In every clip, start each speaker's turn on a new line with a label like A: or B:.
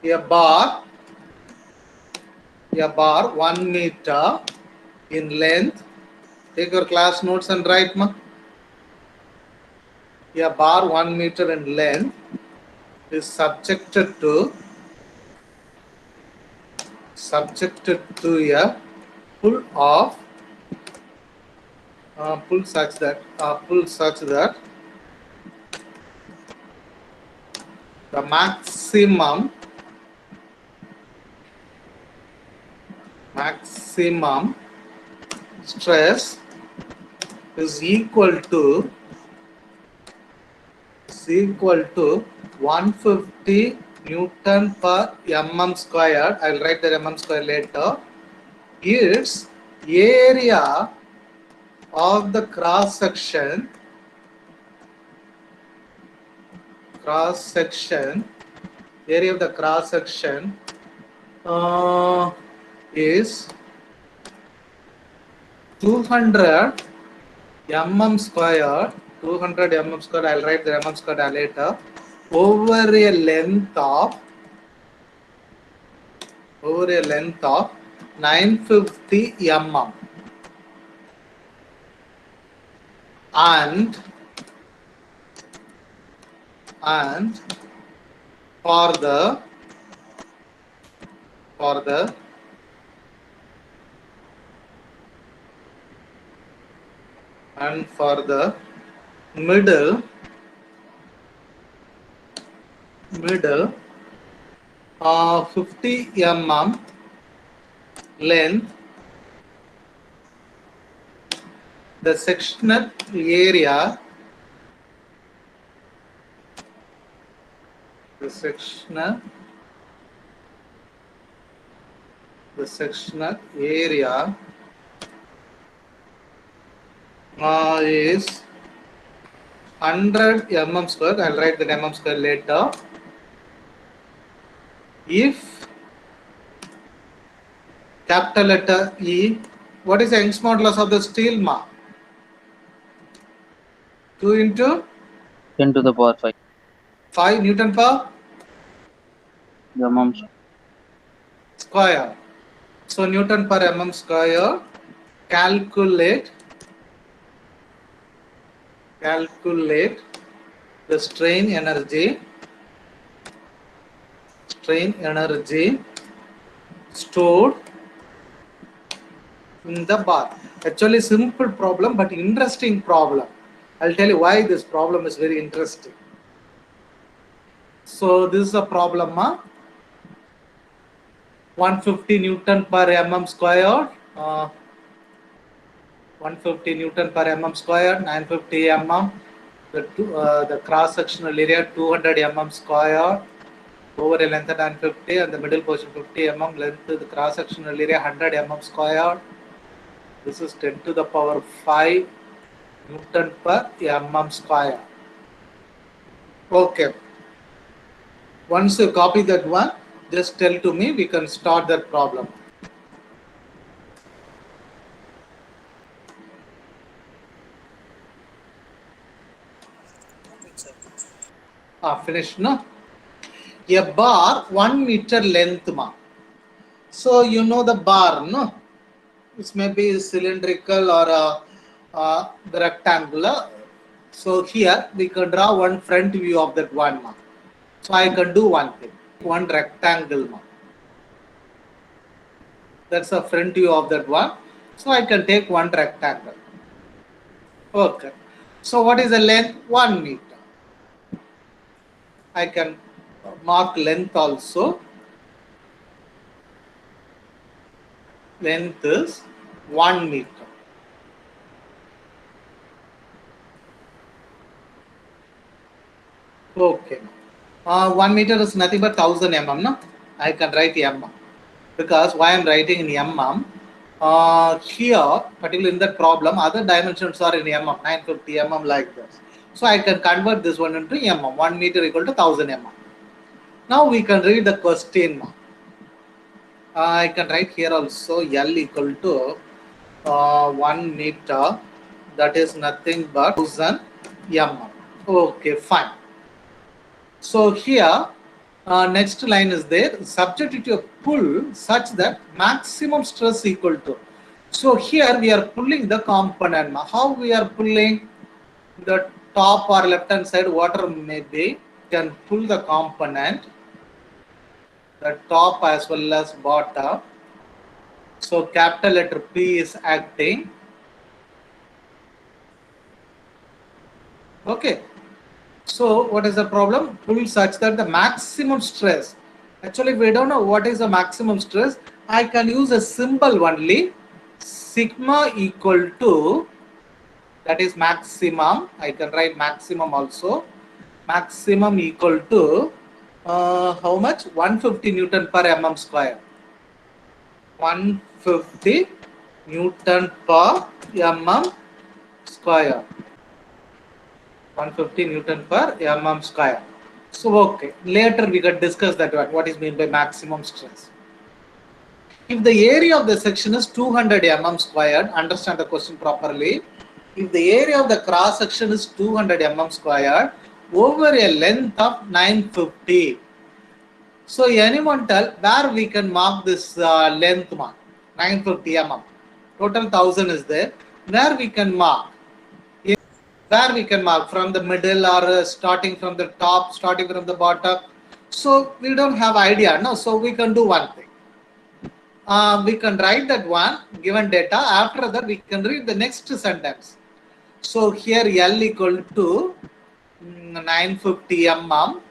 A: a bar 1 meter in length. Take your class notes and write, ma. A bar 1 meter in length is subjected to a pull of pull such that the maximum stress is equal to 150 Newton per mm square. I'll write the mm square later. Its area of the cross section area of the cross section is 200 mm square. 200 mm square. I'll write the mm square later. Over a length of 950 mm, and for the middle 50 mm length, the sectional area is is 100 mm square. I'll write the mm square later. If capital letter E, what is the Young's modulus of the steel, ma? 2 into
B: 10 to the power
A: 5 Newton per
B: mm
A: square. So Newton per mm square. Calculate the strain energy stored in the bar. Actually simple problem but interesting problem. I'll tell you why this problem is very interesting. So this is a problem, 150 Newton per mm square, 150 Newton per mm square, 950 mm. The cross sectional area 200 mm square over a length of 950, and the middle portion 50 mm length. The cross sectional area 100 mm square. This is 10 to the power 5 Newton per mm square. Okay. Once you copy that one, just tell to me, we can start that problem. Finished, no? A bar 1 meter length, ma. So you know the bar, no? It may be cylindrical or the rectangular. So here we can draw one front view of that one, ma. So I can do one thing, one rectangle, ma. That's a front view of that one. So I can take one rectangle. Okay. So what is the length? 1 meter. I can mark length also. Length is 1 meter. Okay. 1 meter is nothing but 1000 mm, no? I can write mm. Because why I'm writing in mm? Here, particularly in that problem, other dimensions are in mm, 950 mm like this. So I can convert this one into mm. 1 meter equal to 1000 mm. Now we can read the question. I can write here also L equal to 1 meter, that is nothing but 1000 mm. Okay, fine. So here next line is there, subject to a pull such that maximum stress equal to. So here we are pulling the component. How we are pulling? The top or left hand side, water may be, can pull the component, the top as well as bottom. So capital letter P is acting. Okay. So what is the problem? Pull such that the maximum stress. Actually, we don't know what is the maximum stress. I can use a symbol only. Sigma equal to, that is maximum. I can write maximum also. Maximum equal to how much? 150 Newton per mm square. 150 Newton per mm square. 150 Newton per mm square. So okay, later we can discuss that what is meant by maximum stress. If the area of the section is 200 mm squared, understand the question properly. If the area of the cross section is 200 mm squared over a length of 950. So anyone tell where we can mark this length mark? 950 mm. Total 1000 is there. Where we can mark? Where we can mark from the middle or starting from the top, starting from the bottom. So we don't have idea, no. So we can do one thing. We can write that one given data. After that, we can read the next sentence. So here L equal to 950 mm,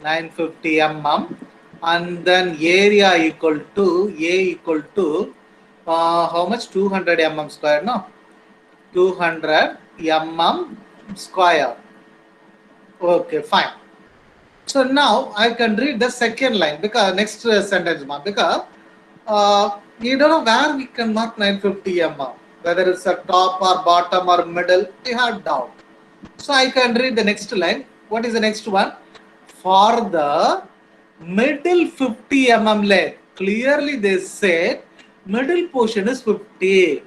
A: 950 mm, and then area equal to A equal to how much? 200 mm square, no? 200 mm square. Okay, fine. So now I can read the second line because next sentence, because we don't know where we can mark 950 mm, whether it's a top or bottom or middle, we have doubt. So I can read the next line. What is the next one? For the middle 50 mm length, clearly they said middle portion is 50.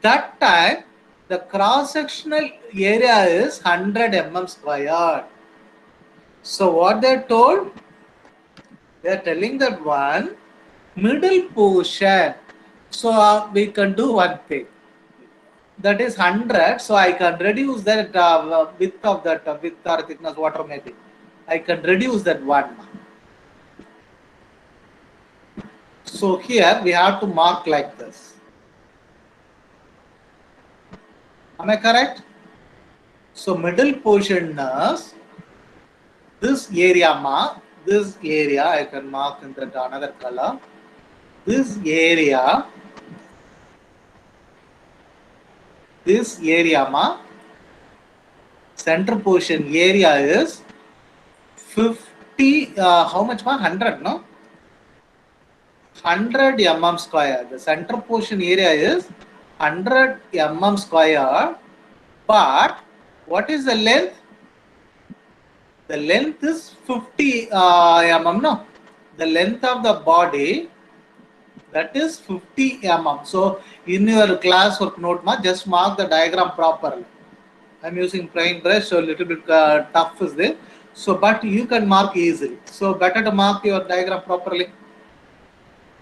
A: That time the cross-sectional area is 100 mm squared. So what they told? They are telling that one middle portion. So we can do one thing. That is 100. So I can reduce that width of that width or thickness, whatever may be. I can reduce that one. So here we have to mark like this. Am I correct? So middle portion is this area mark. This area I can mark in that another color. This area mark. Center portion area is 50. How much mark? 100, no? 100 mm square. The center portion area is 100 mm square. But what is the length? The length is 50 mm, no? The length of the body, that is 50 mm. So in your classwork note, just mark the diagram properly. I'm using plain brush, so a little bit tough is there. So, but you can mark easily. So better to mark your diagram properly.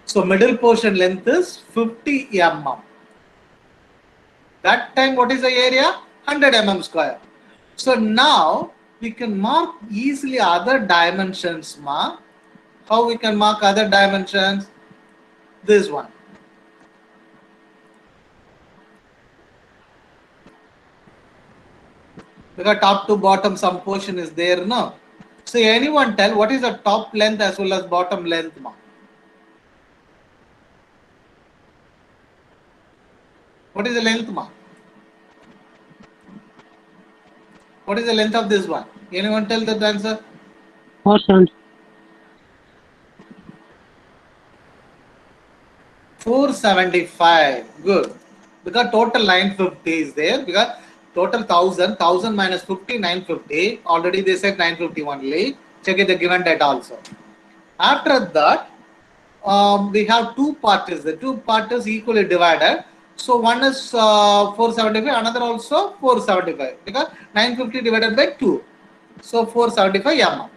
A: So middle portion length is 50 mm. That time what is the area? 100 mm square. So now we can mark easily other dimensions. How we can mark other dimensions? This one. Because top to bottom some portion is there, no? So anyone tell what is the top length as well as bottom length? What is the length? What is the length of this one? Anyone tell that answer?
B: 470.
A: 475. Good. Because total 950 is there. Because total 1000 minus 50, 950. Already they said 950 only. Check it the given data also. After that, we have two parts. The two parts equally divided. So one is 475, another also 475. Because 950 divided by 2. So 475 mm.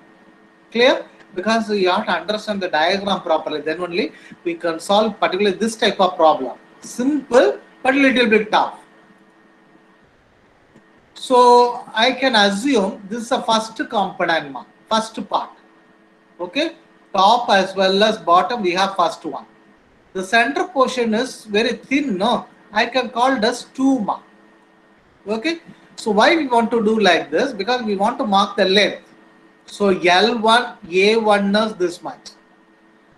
A: Clear? Because you have to understand the diagram properly. Then only we can solve particularly this type of problem. Simple, but a little bit tough. So I can assume this is the first component, first part. Okay, top as well as bottom we have first one. The center portion is very thin, no? I can call it as 2 Okay, so why we want to do like this? Because we want to mark the length. So L1, A1 is this much.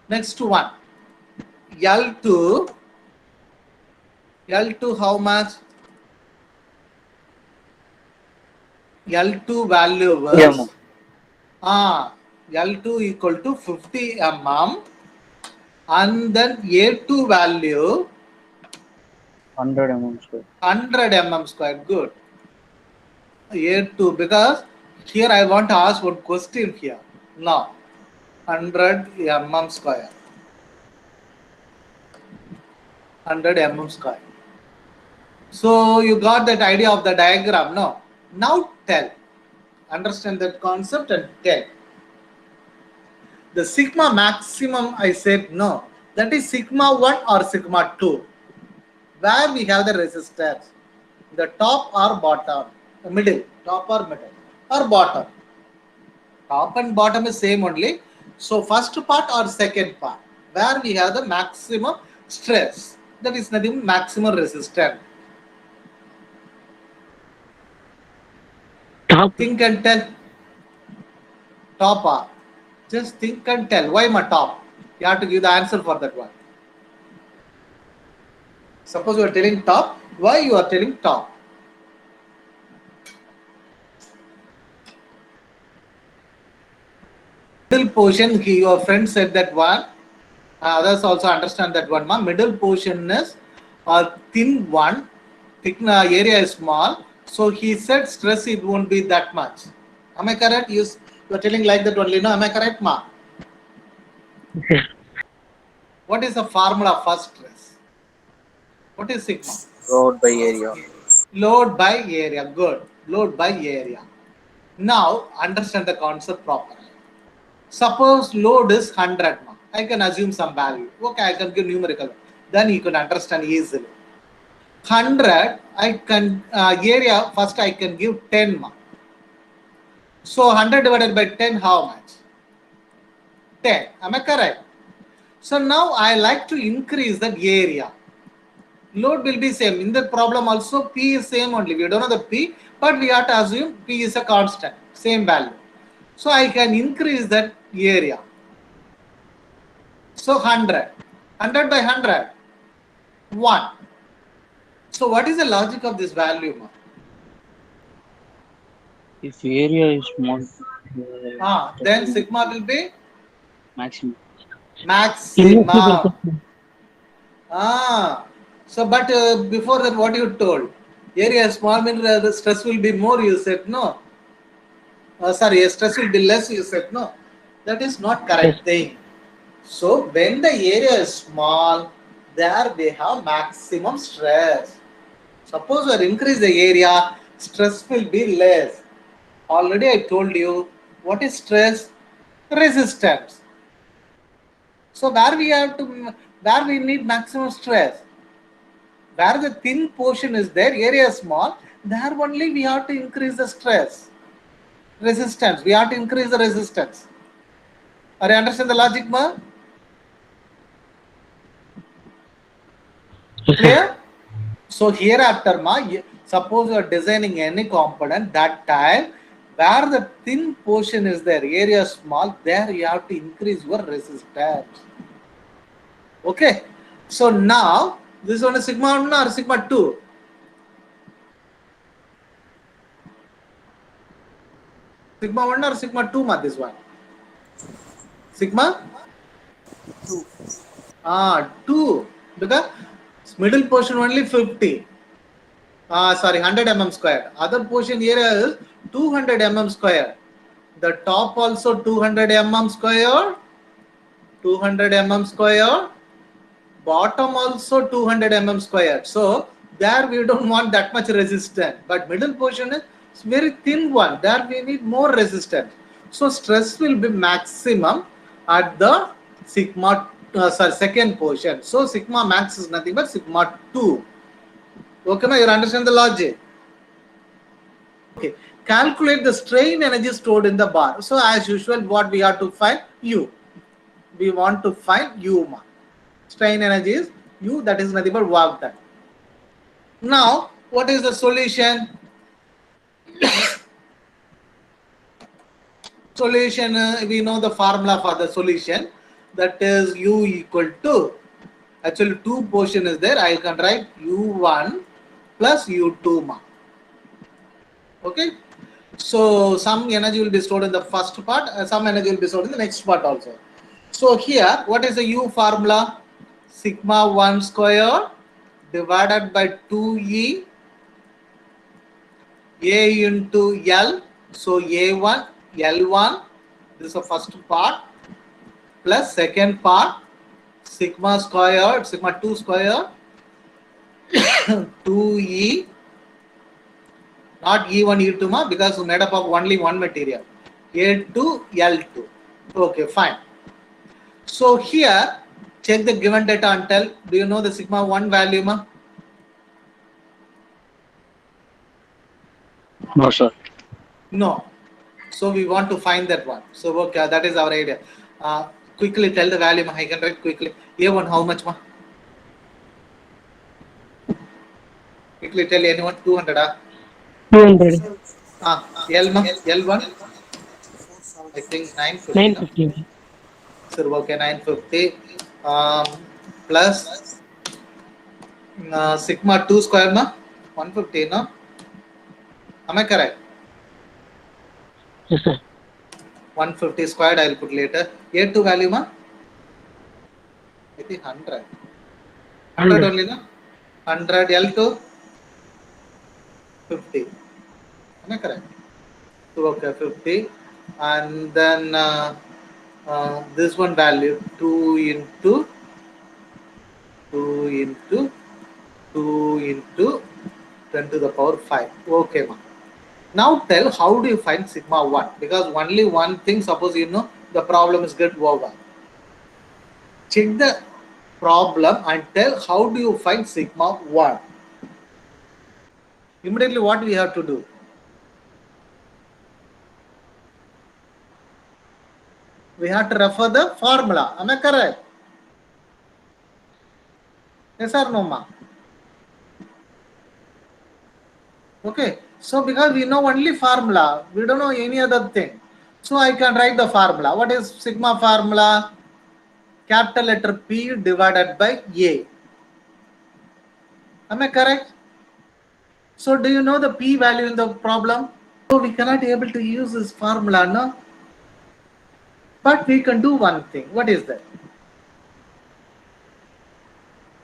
A: Next one, L2, L2 how much? L2 value is L2 equal to 50 and then A2 value
B: 100 square.
A: 100 square. Good. A2 because here I want to ask one question here. Now 100 square. 100 square. So you got that idea of the diagram, no? Now tell. Understand that concept and tell. The sigma maximum, I said no. That is sigma 1 or sigma 2. Where we have the resistors. The top or bottom. The middle. Top or middle. Or bottom. Top and bottom is same only. So first part or second part. Where we have the maximum stress. That is nothing maximum resistance.
B: Top.
A: Think and tell. Top or. Just think and tell. Why my top? You have to give the answer for that one. Suppose you are telling top. Why you are telling top? Middle portion, your friend said that one. Others also understand that one. Middle portion is a thin one. Thick area is small. So he said stress it won't be that much. Am I correct? You are telling like that only. No, am I correct, ma? What is the formula for stress? What is sigma?
B: Load by area.
A: Load by area. Good. Load by area. Now understand the concept properly. Suppose load is 100. I can assume some value. Okay, I can give numerical. Then you can understand easily. 100, I can area first I can give 10. So 100 divided by 10, how much? 10. Am I correct? So now I like to increase that area. Load will be same. In the problem also P is same only. We don't know the P, but we have to assume P is a constant, same value. So I can increase that area. So 100. 100 by 100. 1. So what is the logic of this value?
B: If area is small,
A: then sigma will be
B: maximum.
A: Maximum. So but before that what you told? Area small means the stress will be more, you said no. Sorry, stress will be less, you said no. That is not correct thing. So when the area is small, there they have maximum stress. Suppose you increase the area, stress will be less. Already I told you, what is stress? Resistance. So where we need maximum stress? Where the thin portion is there, area is small, there only we have to increase the stress. Resistance, we have to increase the resistance. Are you understand the logic, ma? Clear? So hereafter, suppose you are designing any component, that time where the thin portion is there, area small, there you have to increase your resistance. Okay. So now this one is sigma 1 or sigma 2? Sigma 1 or sigma 2, this one? Sigma 2. 2. Because middle portion only 50. 100 square. Other portion area is 200 square. The top also 200 square. 200 square. Bottom also 200 square. So there we don't want that much resistance. But middle portion is very thin one. There we need more resistance. So stress will be maximum at the sigma second portion. So sigma max is nothing but sigma 2. Okay, you understand the logic? Okay, calculate the strain energy stored in the bar. So as usual, what we have to find? U. We want to find U. Strain energy is U, that is nothing but work done. Now, what is the solution? Solution, we know the formula for the solution, that is U equal to, actually two portion is there, I can write U1 plus U2. Okay, so some energy will be stored in the first part, some energy will be stored in the next part also. So here, what is the U formula? Sigma 1 square divided by 2E A into L. So A1, L1, this is the first part, plus second part, sigma square, sigma 2 square, 2E, not E1, E2, because it's made up of only one material, A2, L2. Okay, fine. So here, check the given data and tell, do you know the sigma 1 value?
B: No, sir.
A: No. So we want to find that one. So okay, that is our idea. Quickly tell the value. I can write quickly. A1 how much? Quickly tell anyone. 200.
C: 200.
A: L1. I think 950. No?
C: 950.
A: Sir, okay, 950. Plus sigma 2 square 150. No? Am I correct?
C: Yes, sir.
A: 150 squared I'll put later. A2 value I think 100. 100 only, no? 100 L2 50. Am I correct? So okay, 50. And then this one value 2 into 2 into 2 into 10 to the power 5. Okay, ma. Now tell how do you find sigma 1? Because only one thing, suppose you know the problem is get over. Check the problem and tell how do you find sigma 1. Immediately what we have to do? We have to refer the formula. Am I correct? Yes or no, ma? Okay. So because we know only formula, we don't know any other thing. So I can write the formula. What is sigma formula? Capital letter P divided by A. Am I correct? So do you know the P value in the problem? So we cannot able to use this formula, no? But we can do one thing. What is that?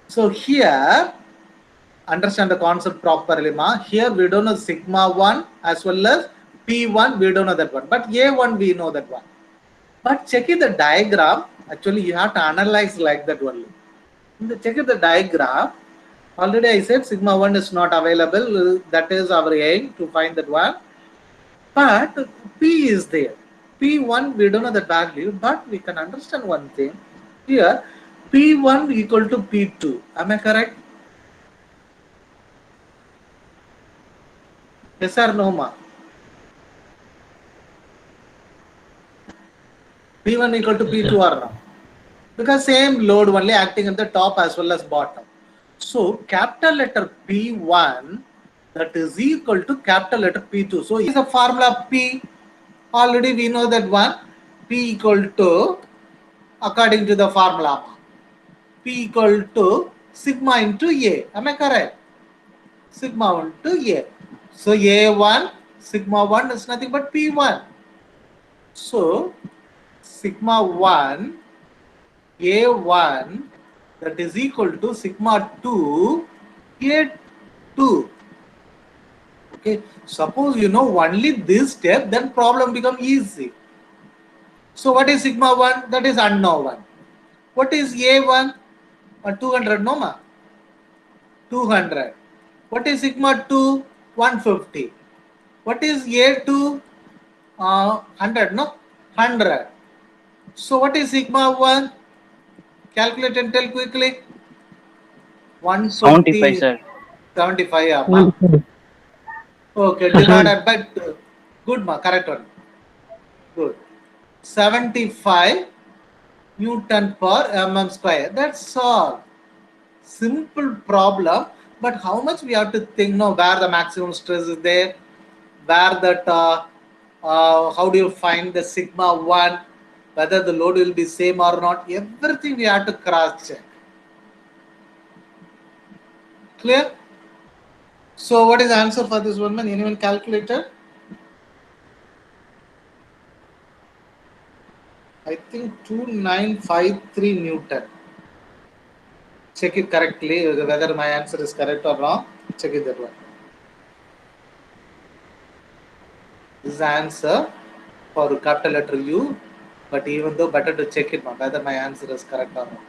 A: So here, understand the concept properly, ma. Here we don't know sigma 1 as well as P1, we don't know that one. But A1, we know that one. But checking the diagram, actually you have to analyze like that only. Checking the diagram, already I said sigma 1 is not available. That is our aim to find that one. But P is there. P1, we don't know the value, but we can understand one thing. Here, P1 equal to P2. Am I correct? Yes or no, ma? P1 equal to P2 or no? Because same load only acting at the top as well as bottom. So capital letter P1 that is equal to capital letter P2. So is a formula P. Already we know that one. P equal to, according to the formula, P equal to sigma into A. Am I correct? Sigma into A. So A1, sigma 1 is nothing but P1. So sigma 1 A1 that is equal to sigma 2 A2. Okay, suppose you know only this step, then problem become easy. So what is sigma 1? That is unknown one. What is A1? 200, no ma? 200. What is sigma 2? 150. What is A2? 100, no? 100. So what is sigma 1? Calculate and tell quickly.
B: 75,
A: 120,
B: sir.
A: 75, yeah, ma.
C: 75.
A: Okay,
C: Sir,
A: divided by 2. Good, ma, correct one. Good. 75 Newton per mm square. That's all. Simple problem, but how much we have to think, no, where the maximum stress is there, where that, how do you find the sigma 1, whether the load will be same or not, everything we have to cross check. Clear? So what is the answer for this one, man? Anyone calculator? I think 2953 Newton. Check it correctly, whether my answer is correct or wrong. Check it that one. This is the answer for capital letter U, but even though better to check it whether my answer is correct or not.